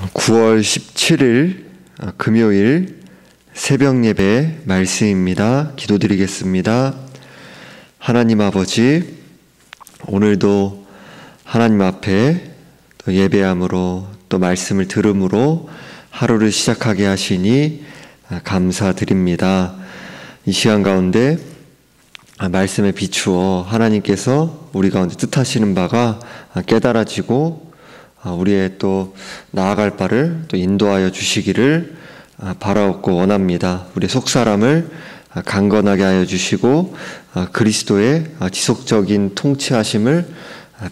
9월 17일 금요일 새벽 예배 말씀입니다. 기도드리겠습니다. 하나님 아버지, 오늘도 하나님 앞에 또 예배함으로 또 말씀을 들음으로 하루를 시작하게 하시니 감사드립니다. 이 시간 가운데 말씀에 비추어 하나님께서 우리 가운데 뜻하시는 바가 깨달아지고 우리의 또 나아갈 바를 또 인도하여 주시기를 바라옵고 원합니다. 우리의 속사람을 강건하게 하여 주시고 그리스도의 지속적인 통치하심을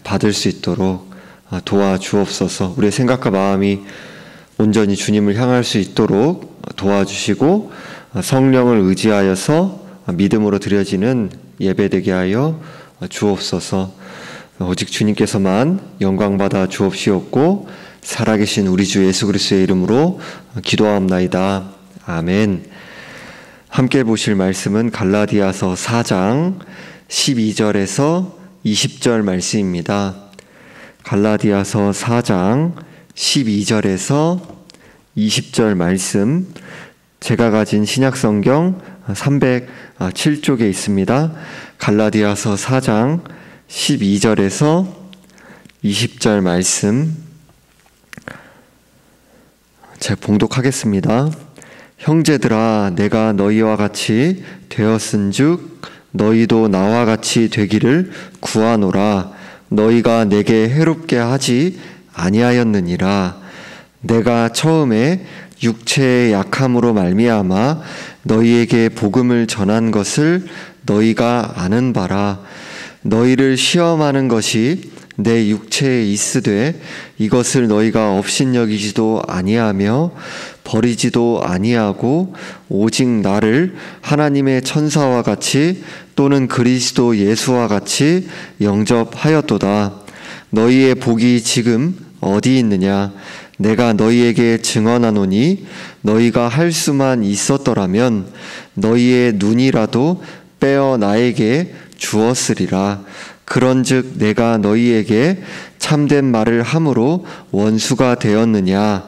받을 수 있도록 도와주옵소서. 우리의 생각과 마음이 온전히 주님을 향할 수 있도록 도와주시고 성령을 의지하여서 믿음으로 드려지는 예배되게 하여 주옵소서. 오직 주님께서만 영광받아 주옵시옵고 살아계신 우리 주 예수 그리스도의 이름으로 기도하옵나이다. 아멘. 함께 보실 말씀은 갈라디아서 4장 12절에서 20절 말씀입니다. 갈라디아서 4장 12절에서 20절 말씀, 제가 가진 신약성경 307쪽에 있습니다. 갈라디아서 4장 12절에서 20절 말씀 제가 봉독하겠습니다. 형제들아, 내가 너희와 같이 되었은즉 너희도 나와 같이 되기를 구하노라. 너희가 내게 해롭게 하지 아니하였느니라. 내가 처음에 육체의 약함으로 말미암아 너희에게 복음을 전한 것을 너희가 아는 바라. 너희를 시험하는 것이 내 육체에 있으되 이것을 너희가 업신여기지도 아니하며 버리지도 아니하고 오직 나를 하나님의 천사와 같이 또는 그리스도 예수와 같이 영접하였도다. 너희의 복이 지금 어디 있느냐? 내가 너희에게 증언하노니 너희가 할 수만 있었더라면 너희의 눈이라도 빼어 나에게 주었으리라. 그런즉 내가 너희에게 참된 말을 함으로 원수가 되었느냐?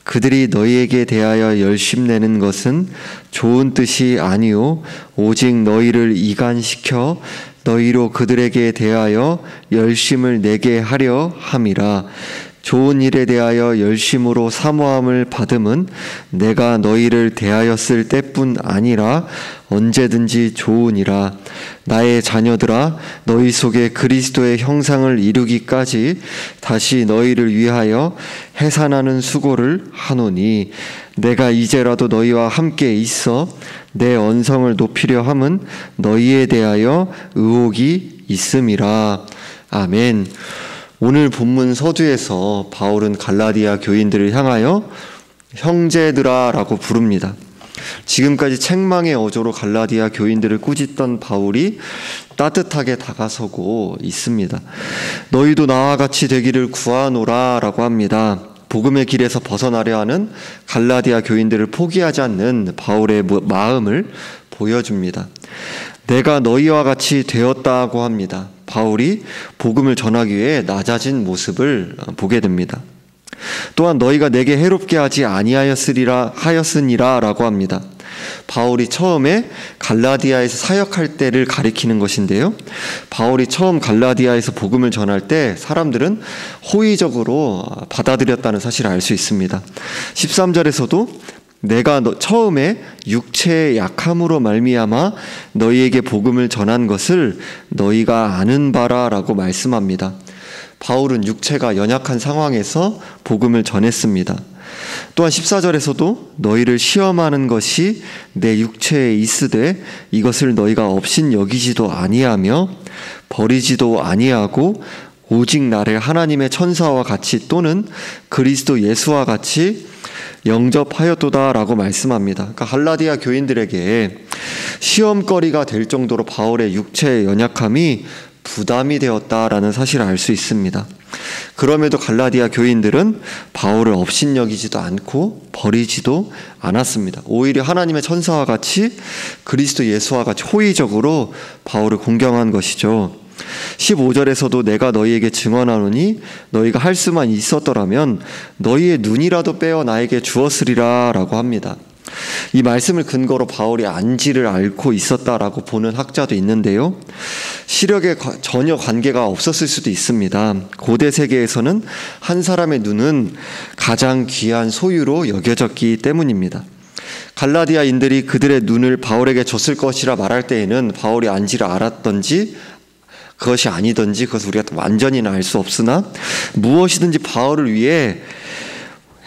그들이 너희에게 대하여 열심내는 것은 좋은 뜻이 아니요 오직 너희를 이간시켜 너희로 그들에게 대하여 열심을 내게 하려 함이라. 좋은 일에 대하여 열심으로 사모함을 받음은 내가 너희를 대하였을 때뿐 아니라 언제든지 좋으니라. 나의 자녀들아, 너희 속에 그리스도의 형상을 이루기까지 다시 너희를 위하여 해산하는 수고를 하노니 내가 이제라도 너희와 함께 있어 내 언성을 높이려 함은 너희에 대하여 의혹이 있음이라. 아멘. 오늘 본문 서두에서 바울은 갈라디아 교인들을 향하여 형제들아 라고 부릅니다. 지금까지 책망의 어조로 갈라디아 교인들을 꾸짖던 바울이 따뜻하게 다가서고 있습니다. 너희도 나와 같이 되기를 구하노라 라고 합니다. 복음의 길에서 벗어나려 하는 갈라디아 교인들을 포기하지 않는 바울의 마음을 보여줍니다. 내가 너희와 같이 되었다고 합니다. 바울이 복음을 전하기 위해 낮아진 모습을 보게 됩니다. 또한 너희가 내게 해롭게 하지 아니하였으니라 라고 합니다. 바울이 처음에 갈라디아에서 사역할 때를 가리키는 것인데요, 바울이 처음 갈라디아에서 복음을 전할 때 사람들은 호의적으로 받아들였다는 사실을 알 수 있습니다. 13절에서도 내가 처음에 육체의 약함으로 말미암아 너희에게 복음을 전한 것을 너희가 아는 바라라고 말씀합니다. 바울은 육체가 연약한 상황에서 복음을 전했습니다. 또한 14절에서도 너희를 시험하는 것이 내 육체에 있으되 이것을 너희가 업신 여기지도 아니하며 버리지도 아니하고 오직 나를 하나님의 천사와 같이 또는 그리스도 예수와 같이 영접하였도다 라고 말씀합니다. 그러니까 갈라디아 교인들에게 시험거리가 될 정도로 바울의 육체의 연약함이 부담이 되었다라는 사실을 알 수 있습니다. 그럼에도 갈라디아 교인들은 바울을 업신여기지도 않고 버리지도 않았습니다. 오히려 하나님의 천사와 같이 그리스도 예수와 같이 호의적으로 바울을 공경한 것이죠. 15절에서도 내가 너희에게 증언하노니 너희가 할 수만 있었더라면 너희의 눈이라도 빼어 나에게 주었으리라 라고 합니다. 이 말씀을 근거로 바울이 안지를 앓고 있었다라고 보는 학자도 있는데요. 시력에 전혀 관계가 없었을 수도 있습니다. 고대 세계에서는 한 사람의 눈은 가장 귀한 소유로 여겨졌기 때문입니다. 갈라디아인들이 그들의 눈을 바울에게 줬을 것이라 말할 때에는 바울이 안지를 앓았던지 그것이 아니던지 그것을 우리가 완전히는 알 수 없으나 무엇이든지 바울을 위해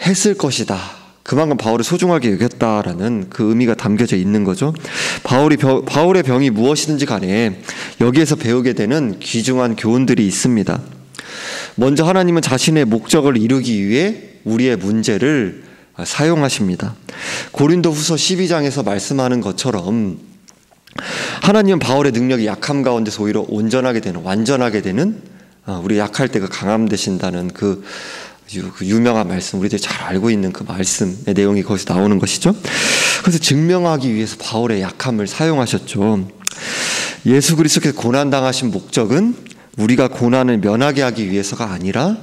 했을 것이다. 그만큼 바울을 소중하게 여겼다라는 그 의미가 담겨져 있는 거죠. 바울의 병이 무엇이든지 간에 여기에서 배우게 되는 귀중한 교훈들이 있습니다. 먼저 하나님은 자신의 목적을 이루기 위해 우리의 문제를 사용하십니다. 고린도후서 12장에서 말씀하는 것처럼 하나님은 바울의 능력이 약함 가운데서 오히려 온전하게 되는, 완전하게 되는, 우리 약할 때 그 강함 되신다는 그 유명한 말씀, 우리들이 잘 알고 있는 그 말씀의 내용이 거기서 나오는 것이죠. 그래서 증명하기 위해서 바울의 약함을 사용하셨죠. 예수 그리스도께서 고난당하신 목적은 우리가 고난을 면하게 하기 위해서가 아니라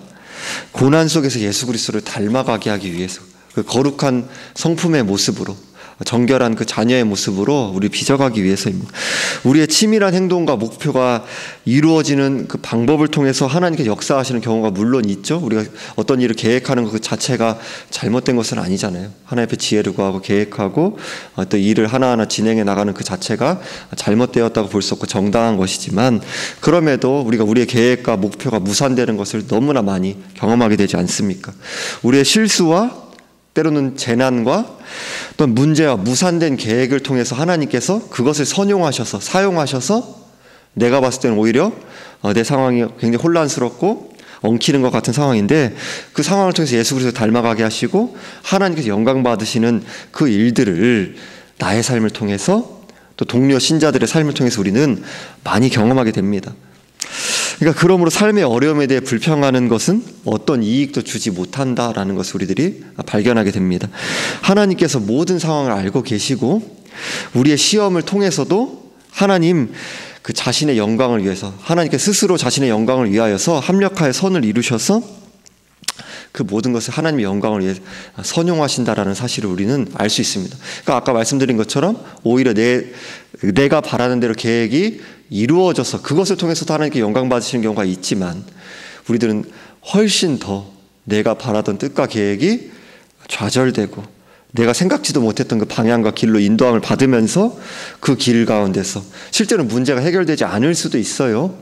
고난 속에서 예수 그리스도를 닮아가게 하기 위해서, 그 거룩한 성품의 모습으로, 정결한 그 자녀의 모습으로 우리 빚어가기 위해서입니다. 우리의 치밀한 행동과 목표가 이루어지는 그 방법을 통해서 하나님께서 역사하시는 경우가 물론 있죠. 우리가 어떤 일을 계획하는 것 그 자체가 잘못된 것은 아니잖아요. 하나님 앞에 지혜를 구하고 계획하고 또 일을 하나하나 진행해 나가는 그 자체가 잘못되었다고 볼 수 없고 정당한 것이지만, 그럼에도 우리가 우리의 계획과 목표가 무산되는 것을 너무나 많이 경험하게 되지 않습니까? 우리의 실수와 때로는 재난과 또 문제와 무산된 계획을 통해서 하나님께서 그것을 선용하셔서 사용하셔서 내가 봤을 때는 오히려 내 상황이 굉장히 혼란스럽고 엉키는 것 같은 상황인데 그 상황을 통해서 예수 그리스도를 닮아가게 하시고 하나님께서 영광 받으시는 그 일들을 나의 삶을 통해서 또 동료 신자들의 삶을 통해서 우리는 많이 경험하게 됩니다. 그러니까 그러므로 삶의 어려움에 대해 불평하는 것은 어떤 이익도 주지 못한다라는 것을 우리들이 발견하게 됩니다. 하나님께서 모든 상황을 알고 계시고 우리의 시험을 통해서도 하나님 그 자신의 영광을 위해서, 하나님께 스스로 자신의 영광을 위하여서 합력하여 선을 이루셔서 그 모든 것을 하나님의 영광을 위해 선용하신다라는 사실을 우리는 알 수 있습니다. 그러니까 아까 말씀드린 것처럼 오히려 내가 바라는 대로 계획이 이루어져서 그것을 통해서도 하나님께 영광 받으시는 경우가 있지만, 우리들은 훨씬 더 내가 바라던 뜻과 계획이 좌절되고 내가 생각지도 못했던 그 방향과 길로 인도함을 받으면서 그 길 가운데서 실제로 문제가 해결되지 않을 수도 있어요.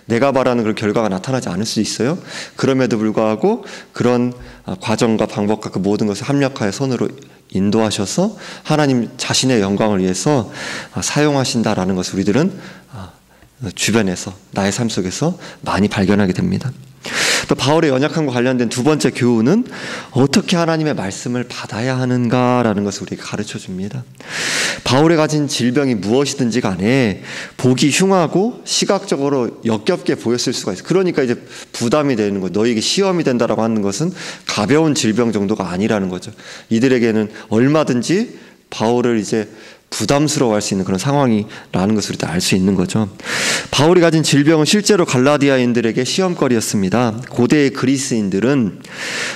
내가 바라는 그런 결과가 나타나지 않을 수 있어요. 그럼에도 불구하고 그런 과정과 방법과 그 모든 것을 합력하여 손으로 인도하셔서 하나님 자신의 영광을 위해서 사용하신다라는 것을 우리들은 주변에서, 나의 삶 속에서 많이 발견하게 됩니다. 또 바울의 연약함과 관련된 두 번째 교훈은 어떻게 하나님의 말씀을 받아야 하는가라는 것을 우리에게 가르쳐 줍니다. 바울이 가진 질병이 무엇이든지 간에 보기 흉하고 시각적으로 역겹게 보였을 수가 있어요. 그러니까 이제 부담이 되는 거예요. 너에게 시험이 된다라고 하는 것은 가벼운 질병 정도가 아니라는 거죠. 이들에게는 얼마든지 바울을 이제 부담스러워할 수 있는 그런 상황이라는 것을 우리가 알 수 있는 거죠. 바울이 가진 질병은 실제로 갈라디아인들에게 시험거리였습니다. 고대의 그리스인들은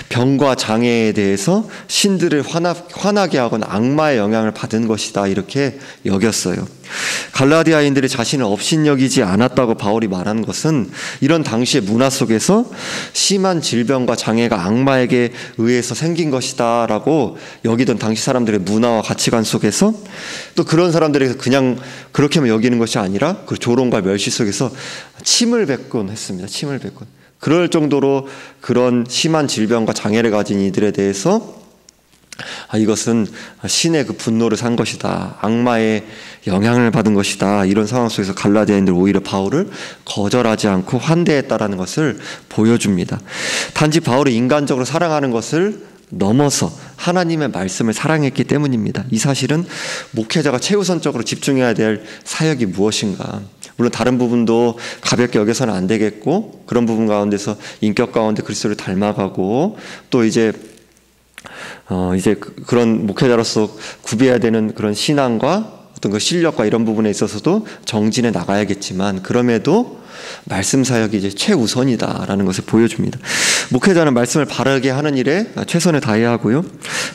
병과 장애에 대해서 신들을 화나게 하거나 악마의 영향을 받은 것이다, 이렇게 여겼어요. 갈라디아인들이 자신을 업신여기지 않았다고 바울이 말하는 것은 이런 당시의 문화 속에서 심한 질병과 장애가 악마에게 의해서 생긴 것이다 라고 여기던 당시 사람들의 문화와 가치관 속에서, 또 그런 사람들에게서 그냥 그렇게만 여기는 것이 아니라 그 조롱과 멸시 속에서 침을 뱉곤 했습니다. 침을 뱉곤. 그럴 정도로 그런 심한 질병과 장애를 가진 이들에 대해서 이것은 신의 그 분노를 산 것이다, 악마의 영향을 받은 것이다, 이런 상황 속에서 갈라디아인들 오히려 바울을 거절하지 않고 환대했다라는 것을 보여줍니다. 단지 바울이 인간적으로 사랑하는 것을 넘어서 하나님의 말씀을 사랑했기 때문입니다. 이 사실은 목회자가 최우선적으로 집중해야 될 사역이 무엇인가, 물론 다른 부분도 가볍게 여겨서는 안 되겠고, 그런 부분 가운데서 인격 가운데 그리스도를 닮아가고, 또 이제 그런 목회자로서 구비해야 되는 그런 신앙과 어떤 그 실력과 이런 부분에 있어서도 정진해 나가야겠지만, 그럼에도 말씀 사역이 이제 최우선이다라는 것을 보여줍니다. 목회자는 말씀을 바르게 하는 일에 최선을 다해야 하고요.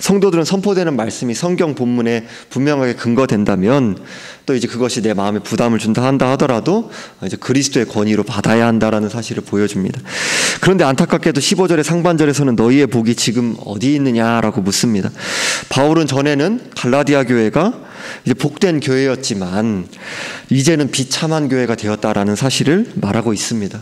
성도들은 선포되는 말씀이 성경 본문에 분명하게 근거된다면 또 이제 그것이 내 마음에 부담을 준다 한다 하더라도 이제 그리스도의 권위로 받아야 한다라는 사실을 보여줍니다. 그런데 안타깝게도 15절의 상반절에서는 너희의 복이 지금 어디 있느냐라고 묻습니다. 바울은 전에는 갈라디아 교회가 이제 복된 교회였지만 이제는 비참한 교회가 되었다라는 사실을 말하고 있습니다.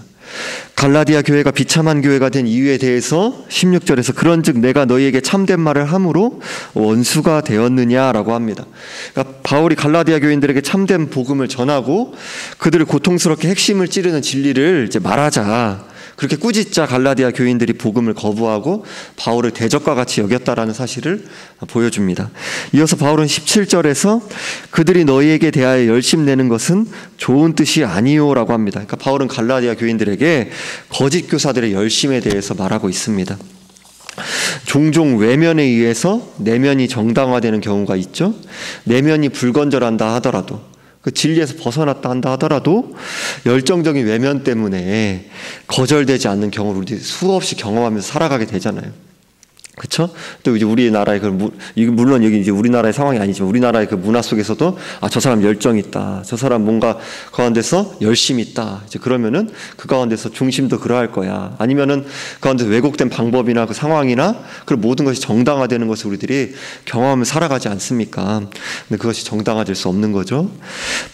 갈라디아 교회가 비참한 교회가 된 이유에 대해서 16절에서 그런즉 내가 너희에게 참된 말을 함으로 원수가 되었느냐라고 합니다. 그러니까 바울이 갈라디아 교인들에게 참된 복음을 전하고 그들을 고통스럽게 핵심을 찌르는 진리를 이제 말하자, 그렇게 꾸짖자 갈라디아 교인들이 복음을 거부하고 바울을 대적과 같이 여겼다라는 사실을 보여줍니다. 이어서 바울은 17절에서 그들이 너희에게 대하여 열심내는 것은 좋은 뜻이 아니요라고 합니다. 그러니까 바울은 갈라디아 교인들에게 거짓 교사들의 열심에 대해서 말하고 있습니다. 종종 외면에 의해서 내면이 정당화되는 경우가 있죠. 내면이 불건전한다 하더라도, 그 진리에서 벗어났다 한다 하더라도 열정적인 외면 때문에 거절되지 않는 경우를 우리 수없이 경험하면서 살아가게 되잖아요. 그렇죠? 또 이제 우리나라의 물론 여기 이제 우리나라의 상황이 아니지만 우리나라의 그 문화 속에서도 저 사람 열정 있다, 저 사람 뭔가 그 가운데서 열심히 있다, 이제 그러면은 그 가운데서 중심도 그러할 거야. 아니면은 그 가운데서 왜곡된 방법이나 그 상황이나 그 모든 것이 정당화되는 것을 우리들이 경험하며 살아가지 않습니까? 근데 그것이 정당화될 수 없는 거죠.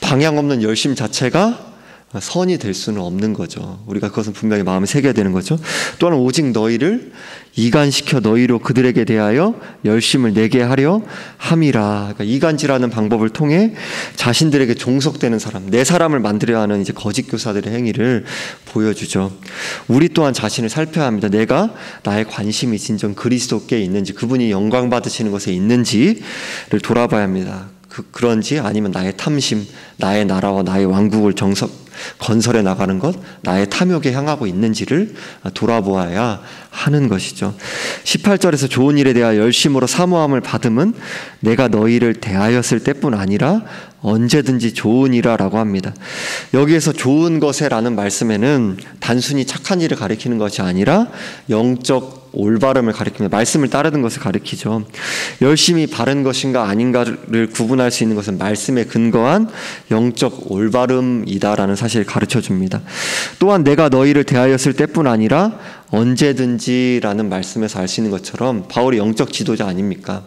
방향 없는 열심 자체가 선이 될 수는 없는 거죠. 우리가 그것은 분명히 마음에 새겨야 되는 거죠. 또한 오직 너희를 이간시켜 너희로 그들에게 대하여 열심을 내게 하려 함이라. 그러니까 이간질하는 방법을 통해 자신들에게 종속되는 사람, 내 사람을 만들어야 하는 이제 거짓 교사들의 행위를 보여주죠. 우리 또한 자신을 살펴야 합니다. 내가 나의 관심이 진정 그리스도께 있는지, 그분이 영광 받으시는 것에 있는지를 돌아봐야 합니다. 그런지 아니면 나의 탐심, 나의 나라와 나의 왕국을 건설해 나가는 것, 나의 탐욕에 향하고 있는지를 돌아보아야 하는 것이죠. 18절에서 좋은 일에 대하여 열심으로 사모함을 받음은 내가 너희를 대하였을 때뿐 아니라 언제든지 좋으니라라고 합니다. 여기에서 좋은 것에라는 말씀에는 단순히 착한 일을 가리키는 것이 아니라 영적 올바름을 가리킵니다. 말씀을 따르는 것을 가리키죠. 열심히 바른 것인가 아닌가를 구분할 수 있는 것은 말씀에 근거한 영적 올바름이다라는 사실을 가르쳐줍니다. 또한 내가 너희를 대하였을 때뿐 아니라 언제든지라는 말씀에서 알 수 있는 것처럼 바울이 영적 지도자 아닙니까?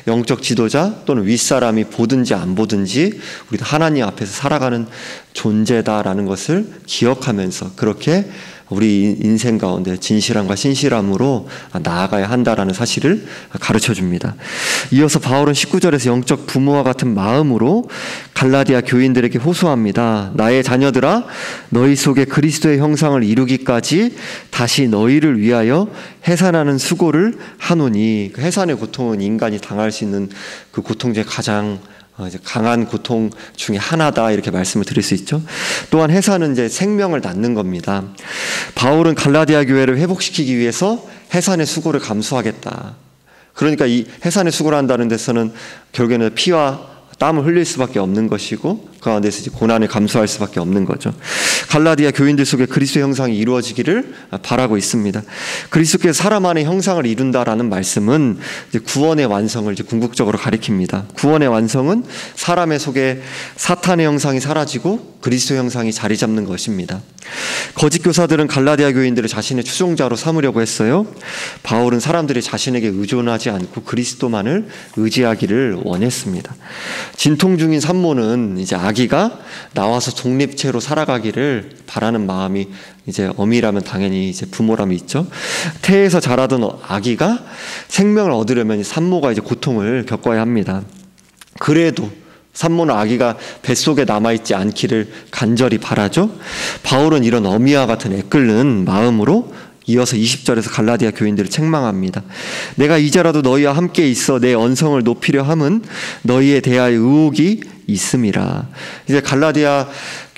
영적 지도자 또는 윗사람이 보든지 안 보든지 우리도 하나님 앞에서 살아가는 존재다라는 것을 기억하면서 그렇게 우리 인생 가운데 진실함과 신실함으로 나아가야 한다라는 사실을 가르쳐 줍니다. 이어서 바울은 19절에서 영적 부모와 같은 마음으로 갈라디아 교인들에게 호소합니다. 나의 자녀들아, 너희 속에 그리스도의 형상을 이루기까지 다시 너희를 위하여 해산하는 수고를 하노니. 그 해산의 고통은 인간이 당할 수 있는 그 고통 중에 가장 강한 고통 중에 하나다, 이렇게 말씀을 드릴 수 있죠. 또한 해산은 이제 생명을 낳는 겁니다. 바울은 갈라디아 교회를 회복시키기 위해서 해산의 수고를 감수하겠다. 그러니까 이 해산의 수고를 한다는 데서는 결국에는 피와 땀을 흘릴 수밖에 없는 것이고 그 가운데서 이제 고난을 감수할 수밖에 없는 거죠. 갈라디아 교인들 속에 그리스도의 형상이 이루어지기를 바라고 있습니다. 그리스도께서 사람 안에 형상을 이룬다라는 말씀은 이제 구원의 완성을 이제 궁극적으로 가리킵니다. 구원의 완성은 사람의 속에 사탄의 형상이 사라지고 그리스도의 형상이 자리 잡는 것입니다. 거짓 교사들은 갈라디아 교인들을 자신의 추종자로 삼으려고 했어요. 바울은 사람들이 자신에게 의존하지 않고 그리스도만을 의지하기를 원했습니다. 진통 중인 산모는 이제 아기가 나와서 독립체로 살아가기를 바라는 마음이 이제 어미라면 당연히 이제 부모람이 있죠. 태에서 자라던 아기가 생명을 얻으려면 산모가 이제 고통을 겪어야 합니다. 그래도 산모는 아기가 뱃속에 남아있지 않기를 간절히 바라죠. 바울은 이런 어미와 같은 애끓는 마음으로 이어서 20절에서 갈라디아 교인들을 책망합니다. 내가 이제라도 너희와 함께 있어 내 언성을 높이려 함은 너희에 대하여 의혹이 있음이라. 이제 갈라디아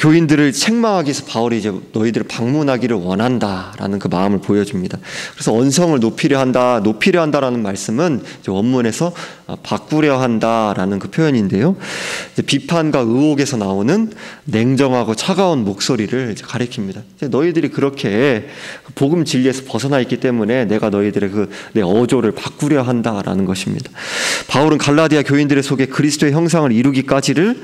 교인들을 책망하기 위해서 바울이 이제 너희들을 방문하기를 원한다라는 그 마음을 보여줍니다. 그래서 언성을 높이려 한다라는 말씀은 이제 원문에서 바꾸려 한다라는 그 표현인데요. 이제 비판과 의혹에서 나오는 냉정하고 차가운 목소리를 이제 가리킵니다. 이제 너희들이 그렇게 복음 진리에서 벗어나 있기 때문에 내가 너희들의 내 어조를 바꾸려 한다라는 것입니다. 바울은 갈라디아 교인들의 속에 그리스도의 형상을 이루기까지를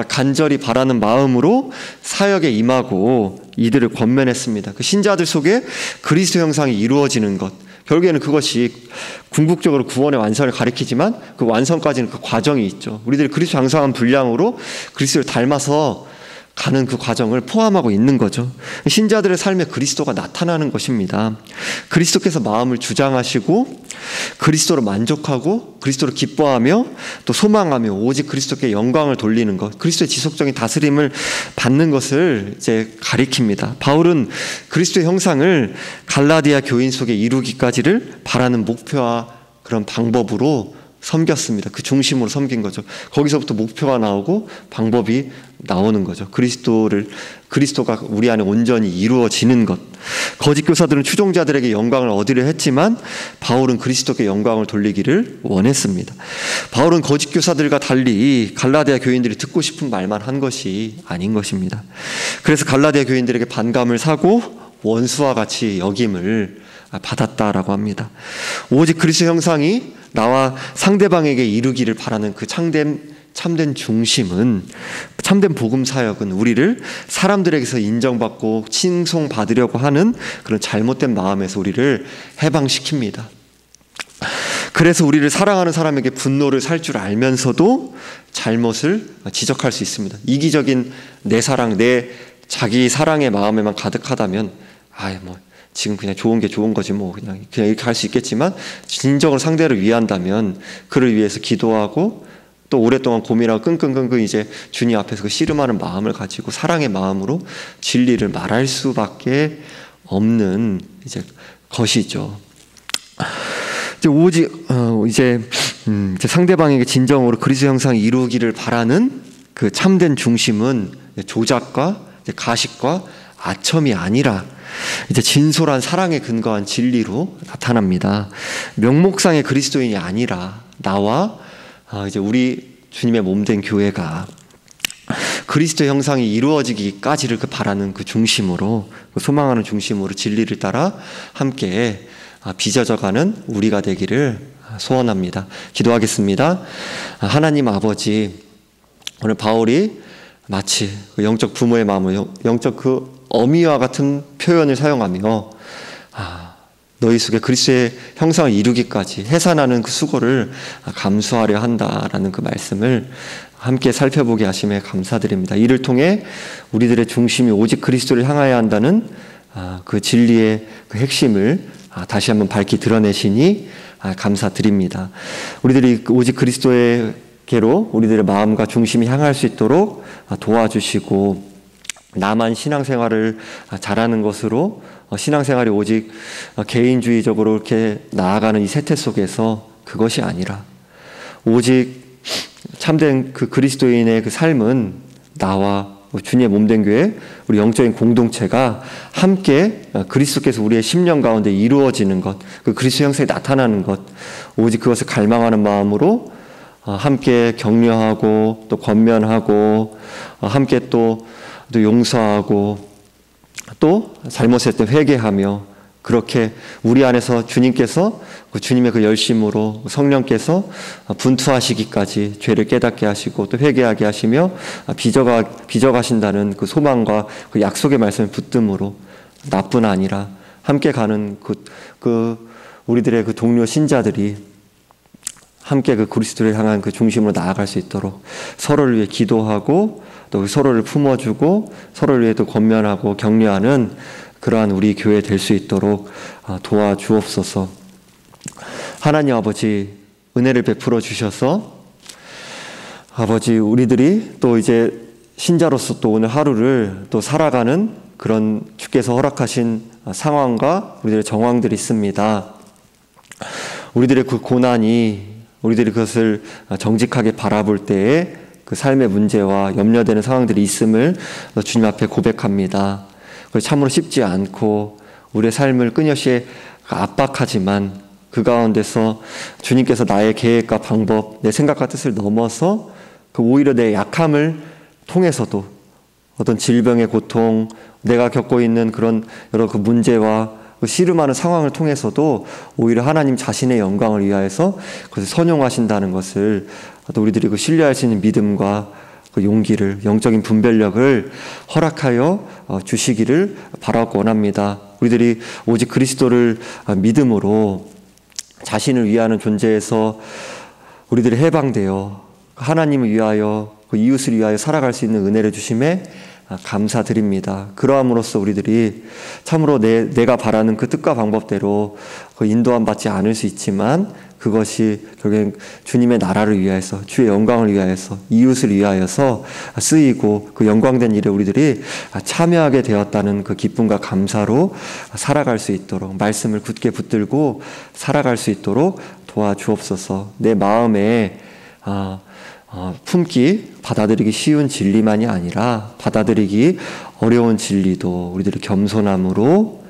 간절히 바라는 마음으로 사역에 임하고 이들을 권면했습니다. 그 신자들 속에 그리스도 형상이 이루어지는 것, 결국에는 그것이 궁극적으로 구원의 완성을 가리키지만 그 완성까지는 그 과정이 있죠. 우리들이 그리스도 장성한 분량으로 그리스도를 닮아서 가는 그 과정을 포함하고 있는 거죠. 신자들의 삶에 그리스도가 나타나는 것입니다. 그리스도께서 마음을 주장하시고 그리스도로 만족하고 그리스도로 기뻐하며 또 소망하며 오직 그리스도께 영광을 돌리는 것, 그리스도의 지속적인 다스림을 받는 것을 이제 가리킵니다. 바울은 그리스도의 형상을 갈라디아 교인 속에 이루기까지를 바라는 목표와 그런 방법으로 섬겼습니다. 그 중심으로 섬긴 거죠. 거기서부터 목표가 나오고 방법이 나오는 거죠. 그리스도가 우리 안에 온전히 이루어지는 것. 거짓 교사들은 추종자들에게 영광을 얻으려 했지만 바울은 그리스도께 영광을 돌리기를 원했습니다. 바울은 거짓 교사들과 달리 갈라디아 교인들이 듣고 싶은 말만 한 것이 아닌 것입니다. 그래서 갈라디아 교인들에게 반감을 사고 원수와 같이 여김을 받았다라고 합니다. 오직 그리스도 형상이 나와 상대방에게 이루기를 바라는 그 참된 중심은, 참된 복음 사역은 우리를 사람들에게서 인정받고 칭송받으려고 하는 그런 잘못된 마음에서 우리를 해방시킵니다. 그래서 우리를 사랑하는 사람에게 분노를 살 줄 알면서도 잘못을 지적할 수 있습니다. 이기적인 내 사랑, 내 자기 사랑의 마음에만 가득하다면 지금 그냥 좋은 게 좋은 거지 그냥 이렇게 할 수 있겠지만, 진정으로 상대를 위한다면 그를 위해서 기도하고 또 오랫동안 고민하고 끙끙끙끙 이제 주님 앞에서 그 씨름하는 마음을 가지고 사랑의 마음으로 진리를 말할 수밖에 없는 이제 것이죠. 이제 오직 이제 상대방에게 진정으로 그리스도 형상이 이루기를 바라는 그 참된 중심은 조작과 가식과 아첨이 아니라 이제 진솔한 사랑에 근거한 진리로 나타납니다. 명목상의 그리스도인이 아니라 나와 이제 우리 주님의 몸된 교회가 그리스도 형상이 이루어지기까지를 바라는 그 중심으로, 그 소망하는 중심으로 진리를 따라 함께 빚어져가는 우리가 되기를 소원합니다. 기도하겠습니다. 하나님 아버지, 오늘 바울이 마치 영적 부모의 마음을 영적 그 어미와 같은 표현을 사용하며 너희 속에 그리스도의 형상을 이루기까지 해산하는 그 수고를 감수하려 한다라는 그 말씀을 함께 살펴보게 하심에 감사드립니다. 이를 통해 우리들의 중심이 오직 그리스도를 향하여야 한다는 그 진리의 그 핵심을 다시 한번 밝히 드러내시니 감사드립니다. 우리들이 오직 그리스도에게로 우리들의 마음과 중심이 향할 수 있도록 도와주시고, 나만 신앙생활을 잘하는 것으로 신앙생활이 오직 개인주의적으로 이렇게 나아가는 이 세태 속에서 그것이 아니라 오직 참된 그 그리스도인의 그 삶은 나와 주님의 몸된 교회, 우리 영적인 공동체가 함께 그리스도께서 우리의 심령 가운데 이루어지는 것, 그 그리스도 형상이 나타나는 것, 오직 그것을 갈망하는 마음으로 함께 격려하고 또 권면하고 함께 또 용서하고 또 잘못했을 때 회개하며, 그렇게 우리 안에서 주님께서 주님의 그 열심으로 성령께서 분투하시기까지 죄를 깨닫게 하시고 또 회개하게 하시며 빚어가신다는 그 소망과 그 약속의 말씀을 붙듦으로 나뿐 아니라 함께 가는 그 우리들의 그 동료 신자들이 함께 그 그리스도를 향한 그 중심으로 나아갈 수 있도록 서로를 위해 기도하고 또 서로를 품어주고 서로를 위해 또 권면하고 격려하는 그러한 우리 교회 될 수 있도록 도와주옵소서. 하나님 아버지, 은혜를 베풀어 주셔서 아버지, 우리들이 또 이제 신자로서 또 오늘 하루를 또 살아가는 그런 주께서 허락하신 상황과 우리들의 정황들이 있습니다. 우리들의 그 고난이 우리들이 그것을 정직하게 바라볼 때에 그 삶의 문제와 염려되는 상황들이 있음을 주님 앞에 고백합니다. 참으로 쉽지 않고 우리의 삶을 끊임없이 압박하지만 그 가운데서 주님께서 나의 계획과 방법, 내 생각과 뜻을 넘어서 오히려 내 약함을 통해서도 어떤 질병의 고통, 내가 겪고 있는 그런 여러 그 문제와 그 씨름하는 상황을 통해서도 오히려 하나님 자신의 영광을 위하여서 그것을 선용하신다는 것을 또 우리들이 그 신뢰할 수 있는 믿음과 그 용기를, 영적인 분별력을 허락하여 주시기를 바라고 원합니다. 우리들이 오직 그리스도를 믿음으로 자신을 위하는 존재에서 우리들이 해방되어 하나님을 위하여 그 이웃을 위하여 살아갈 수 있는 은혜를 주심에 감사드립니다. 그러함으로써 우리들이 참으로 내가 바라는 그 뜻과 방법대로 그 인도함 받지 않을 수 있지만 그것이 결국엔 주님의 나라를 위하여서, 주의 영광을 위하여서, 이웃을 위하여서 쓰이고 그 영광된 일에 우리들이 참여하게 되었다는 그 기쁨과 감사로 살아갈 수 있도록, 말씀을 굳게 붙들고 살아갈 수 있도록 도와주옵소서. 내 마음에 품기, 받아들이기 쉬운 진리만이 아니라 받아들이기 어려운 진리도 우리들이 겸손함으로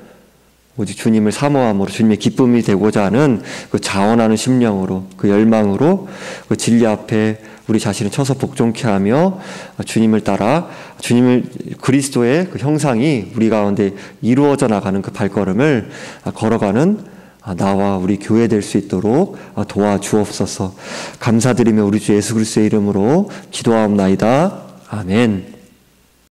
오직 주님을 사모함으로 주님의 기쁨이 되고자 하는 그 자원하는 심령으로, 그 열망으로 그 진리 앞에 우리 자신을 쳐서 복종케 하며 주님을 따라 주님을 그리스도의 그 형상이 우리 가운데 이루어져 나가는 그 발걸음을 걸어가는 나와 우리 교회 될 수 있도록 도와주옵소서. 감사드리며 우리 주 예수 그리스도의 이름으로 기도하옵나이다. 아멘.